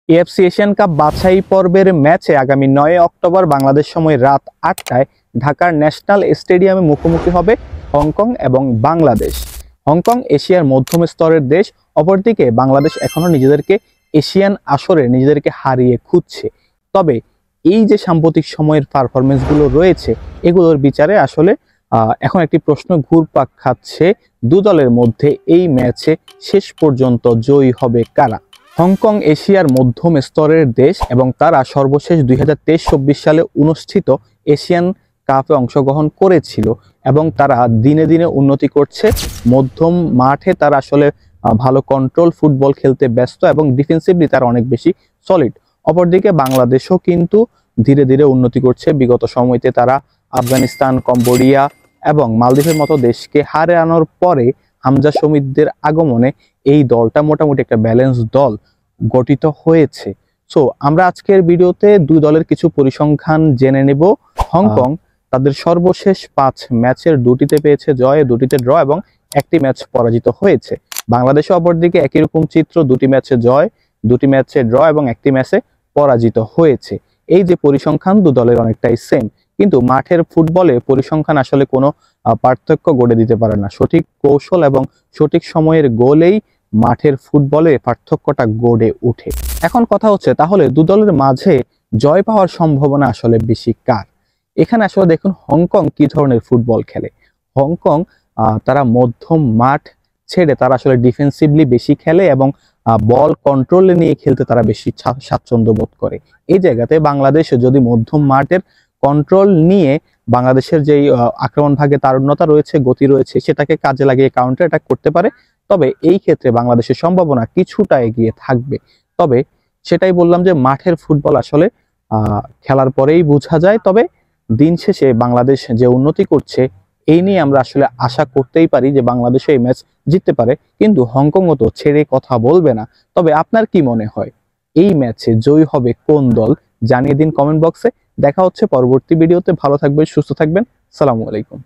AFC Asian cup বাছাই পর্বের ম্যাচে আগামী 9 অক্টোবর বাংলাদেশ সময় রাত 8টায় ঢাকার ন্যাশনাল স্টেডিয়ামে মুখোমুখি হবে হংকং এবং বাংলাদেশ। হংকং এশিয়ার মধ্যম স্তরের দেশ, অপরদিকে বাংলাদেশ এখনো নিজেদেরকে এশিয়ান আসরে নিজেদেরকে হারিয়ে খুঁজছে। তবে এই যে সাম্প্রতিক সময়ের পারফরমেন্সগুলো রয়েছে, এগুলোর বিচারে আসলে এখন একটি প্রশ্ন ঘুরপাক খাচ্ছে, দু দলের মধ্যে এই ম্যাচে শেষ পর্যন্ত জয়ী হবে কারা। হংকং এশিয়ার মধ্যম স্তরের দেশ এবং তারা সর্বশেষ 2023-24 সালে অনুষ্ঠিত এশিয়ান কাপে অংশগ্রহণ করেছিল এবং তারা দিনে দিনে উন্নতি করছে। মধ্যম মাঠে তারা আসলে ভালো কন্ট্রোল ফুটবল খেলতে ব্যস্ত এবং ডিফেন্সিভলি তারা অনেক বেশি সলিড। অপরদিকে বাংলাদেশও কিন্তু ধীরে ধীরে উন্নতি করছে। বিগত সময়তে তারা আফগানিস্তান, কম্বোডিয়া এবং মালদ্বীপের মতো দেশকে হারানোর পরে হামজা শমীদদের আগমনে এই দলটা মোটামুটি একটা ব্যালেন্স দল গঠিত হয়েছে। সো আমরা আজকের ভিডিওতে দুই দলের কিছু পরিসংখ্যান জেনে নেব। হংকং তাদের সর্বশেষ 5 ম্যাচের 2টিতে পেয়েছে জয়, 2টিতে ড্র এবং একটি ম্যাচ পরাজিত হয়েছে। বাংলাদেশে অপরদিকে একই রকম চিত্র, 2টি ম্যাচে জয়, 2টি ম্যাচে ড্র এবং একটি ম্যাচে পরাজিত হয়েছে। এই যে পরিসংখ্যান দু দলের অনেকটাই সেম, কিন্তু মাঠের ফুটবলে পরিসংখ্যান আসলে কোনো পার্থক্য গড়ে দিতে পারে না। সঠিক কৌশল এবং সঠিক সময়ের গোলেই মাঠের ফুটবলে পার্থক্যটা গড়ে ওঠে। এখন কথা হচ্ছে, তাহলে দু দলের মাঝে জয় পাওয়ার সম্ভাবনা আসলে বেশি কার? এখানে আসলে দেখুন হংকং কি ধরনের ফুটবল খেলে। হংকং তারা মধ্যম মাঠ ছেড়ে তারা আসলে ডিফেন্সিভলি বেশি খেলে এবং বল কন্ট্রোলে নিয়ে খেলতে তারা বেশি স্বাচ্ছন্দ্য বোধ করে। এই জায়গাতে বাংলাদেশ যদি মধ্যম মাঠের কন্ট্রোল নিয়ে বাংলাদেশের যেই আক্রমণ ভাগে তারুণ্যতা রয়েছে, গতি রয়েছে, সেটাকে কাজে লাগিয়ে কাউন্টার অ্যাটাক করতে পারে, তবে এই ক্ষেত্রে বাংলাদেশের সম্ভাবনা কিছুটা এগিয়ে থাকবে। তবে সেটাই বললাম যে মাঠের ফুটবল আসলে খেলার পরেই বোঝা যায়। তবে দিন শেষে বাংলাদেশ যে উন্নতি করছে, এই নিয়ে আমরা আসলে আশা করতেই পারি যে বাংলাদেশ এই ম্যাচ জিততে পারে, কিন্তু হংকংও তো ছেড়ে কথা বলবে না। তবে আপনার কি মনে হয় এই ম্যাচে জয়ী হবে কোন দল? জানিয়ে দিন কমেন্ট বক্সে। দেখা হচ্ছে পরবর্তী ভিডিওতে। ভালো থাকবেন, সুস্থ থাকবেন। আসসালামু আলাইকুম।